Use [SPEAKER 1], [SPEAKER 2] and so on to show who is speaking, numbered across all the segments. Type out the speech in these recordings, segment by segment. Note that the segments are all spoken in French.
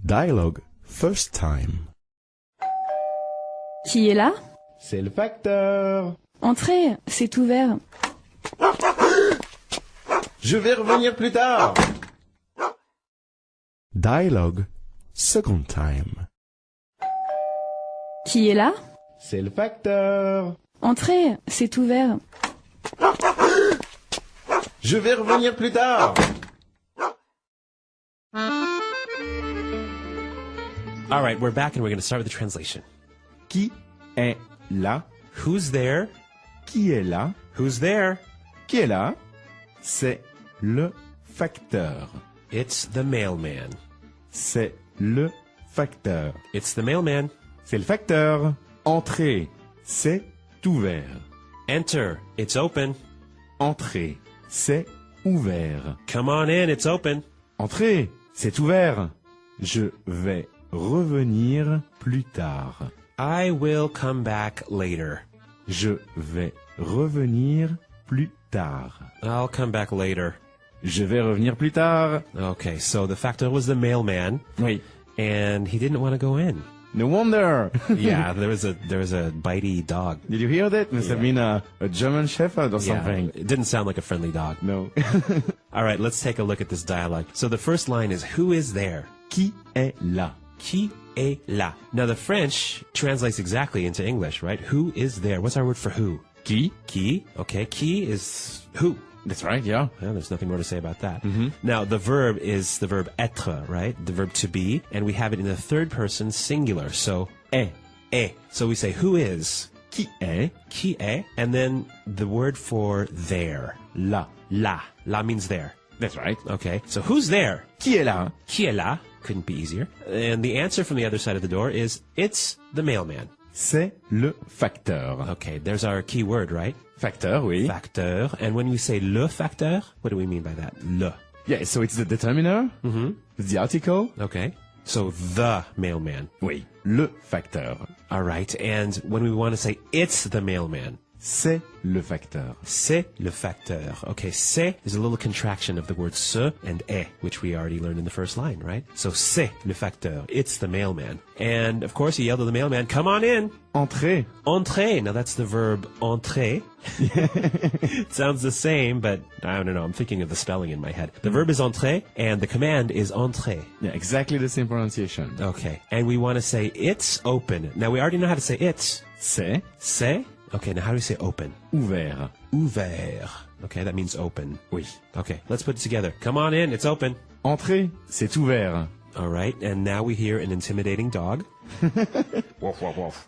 [SPEAKER 1] Dialogue first time.
[SPEAKER 2] Qui est là?
[SPEAKER 3] C'est le facteur.
[SPEAKER 2] Entrez, c'est ouvert.
[SPEAKER 3] Je vais revenir plus tard.
[SPEAKER 1] Dialogue second time.
[SPEAKER 2] Qui est là?
[SPEAKER 3] C'est le facteur.
[SPEAKER 2] Entrez, c'est ouvert.
[SPEAKER 3] Je vais revenir plus tard.
[SPEAKER 4] All right, we're back and we're going to start with the translation.
[SPEAKER 3] Qui est là?
[SPEAKER 4] Who's there?
[SPEAKER 3] Qui est là?
[SPEAKER 4] Who's there?
[SPEAKER 3] Qui est là? C'est le facteur.
[SPEAKER 4] It's the mailman.
[SPEAKER 3] C'est le facteur.
[SPEAKER 4] It's the mailman.
[SPEAKER 3] C'est le facteur. Entrez. C'est ouvert.
[SPEAKER 4] Enter. It's open.
[SPEAKER 3] Entrez. C'est ouvert.
[SPEAKER 4] Come on in. It's open.
[SPEAKER 3] Entrez. C'est ouvert. Je vais revenir plus tard.
[SPEAKER 4] I will come back later.
[SPEAKER 3] Je vais revenir plus tard.
[SPEAKER 4] I'll come back later.
[SPEAKER 3] Je vais revenir plus tard.
[SPEAKER 4] Okay, so the factor was the mailman,
[SPEAKER 3] Oui.
[SPEAKER 4] and he didn't want to go in.
[SPEAKER 3] No wonder.
[SPEAKER 4] Yeah, there was a bitey dog.
[SPEAKER 3] Did you hear that? Must have been a German Shepherd or something.
[SPEAKER 4] It didn't sound like a friendly dog.
[SPEAKER 3] No.
[SPEAKER 4] All right, let's take a look at this dialogue. So the first line is, who is there?
[SPEAKER 3] Qui est là?
[SPEAKER 4] Qui est là? Now the French translates exactly into English, right? Who is there? What's our word for who?
[SPEAKER 3] Qui?
[SPEAKER 4] Qui. Okay, qui is who.
[SPEAKER 3] That's right, yeah.
[SPEAKER 4] Well, there's nothing more to say about that. Now, the verb is the verb être, right? The verb to be, and we have it in the third person singular. So,
[SPEAKER 3] Est.
[SPEAKER 4] So we say, who is?
[SPEAKER 3] Qui est?
[SPEAKER 4] Qui est? And then the word for there.
[SPEAKER 3] Là.
[SPEAKER 4] La. La means there.
[SPEAKER 3] That's right.
[SPEAKER 4] Okay, so who's there?
[SPEAKER 3] Qui est là?
[SPEAKER 4] Qui est là? Couldn't be easier. And the answer from the other side of the door is, it's the mailman.
[SPEAKER 3] C'est le facteur.
[SPEAKER 4] Okay, there's our key word, right?
[SPEAKER 3] Facteur, oui.
[SPEAKER 4] Facteur. And when we say le facteur, what do we mean by that? Le.
[SPEAKER 3] Yeah, so it's the determiner. It's the article.
[SPEAKER 4] Okay. So the mailman.
[SPEAKER 3] Oui. Le facteur.
[SPEAKER 4] All right. And when we want to say it's the mailman,
[SPEAKER 3] C'est le facteur.
[SPEAKER 4] c'est le facteur. Okay, c'est is a little contraction of the word ce and est, which we already learned in the first line, right? So c'est le facteur. It's the mailman. And of course, he yelled at the mailman, come on in.
[SPEAKER 3] Entrez.
[SPEAKER 4] Entrer. Now that's the verb entrer. It sounds the same, but I don't know. I'm thinking of the spelling in my head. The verb is entrer, and the command is entrer.
[SPEAKER 3] Yeah, exactly the same pronunciation.
[SPEAKER 4] Okay. And we want to say it's open. Now we already know how to say it's.
[SPEAKER 3] C'est
[SPEAKER 4] C'est. Okay, now how do we say open?
[SPEAKER 3] ouvert.
[SPEAKER 4] Ouvert. Okay, that means open.
[SPEAKER 3] Oui.
[SPEAKER 4] Okay, let's put it together. Come on in, it's open.
[SPEAKER 3] Entrez. C'est ouvert.
[SPEAKER 4] All right, and now we hear an intimidating dog. Woof, woof, woof.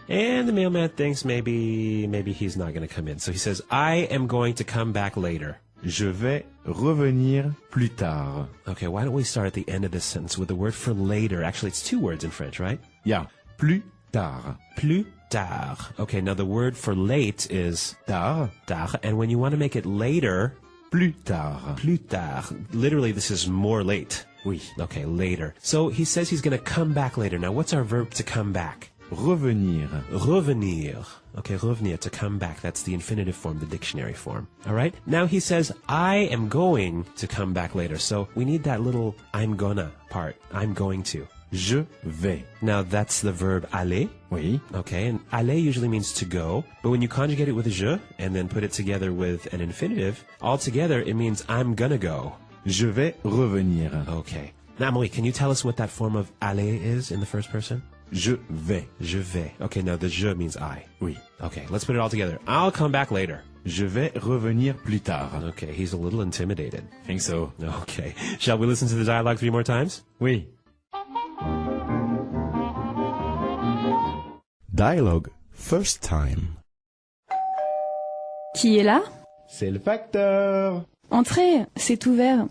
[SPEAKER 4] And the mailman thinks maybe he's not going to come in. So he says, I am going to come back later.
[SPEAKER 3] Je vais revenir plus tard.
[SPEAKER 4] Okay, why don't we start at the end of this sentence with the word for later? Actually, it's two words in French, right?
[SPEAKER 3] Yeah. Plus tard.
[SPEAKER 4] Plus tard. Okay, now the word for late is
[SPEAKER 3] Tard.
[SPEAKER 4] tard, and when you want to make it later,
[SPEAKER 3] Plus tard.
[SPEAKER 4] plus tard. Literally, this is more late.
[SPEAKER 3] Oui.
[SPEAKER 4] Okay, later. So he says he's going to come back later. Now, what's our verb to come back?
[SPEAKER 3] Revenir.
[SPEAKER 4] Revenir. Okay, revenir, to come back. That's the infinitive form, the dictionary form. All right? Now he says, I am going to come back later. So we need that little I'm gonna part. I'm going to.
[SPEAKER 3] Je vais.
[SPEAKER 4] Now that's the verb aller.
[SPEAKER 3] Oui.
[SPEAKER 4] Okay, and aller usually means to go, but when you conjugate it with a je and then put it together with an infinitive, altogether it means I'm gonna go.
[SPEAKER 3] Je vais revenir.
[SPEAKER 4] Okay. Now, Emily, can you tell us what that form of aller is in the first person?
[SPEAKER 3] Je vais.
[SPEAKER 4] Je vais. Okay, now the je means I.
[SPEAKER 3] Oui.
[SPEAKER 4] Okay, let's put it all together. I'll come back later.
[SPEAKER 3] Je vais revenir plus tard.
[SPEAKER 4] Okay, he's a little intimidated.
[SPEAKER 3] Think so.
[SPEAKER 4] Okay. Shall we listen to the dialogue 3 more times?
[SPEAKER 3] Oui.
[SPEAKER 1] Dialogue first time.
[SPEAKER 2] Qui est là?
[SPEAKER 3] C'est le facteur.
[SPEAKER 2] Entrez, c'est ouvert.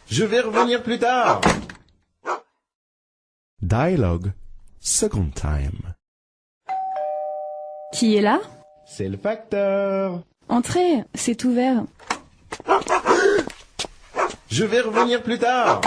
[SPEAKER 3] Je vais revenir plus tard.
[SPEAKER 1] Dialogue second time.
[SPEAKER 2] Qui est là?
[SPEAKER 3] C'est le facteur.
[SPEAKER 2] Entrez, c'est ouvert.
[SPEAKER 3] Je vais revenir plus tard.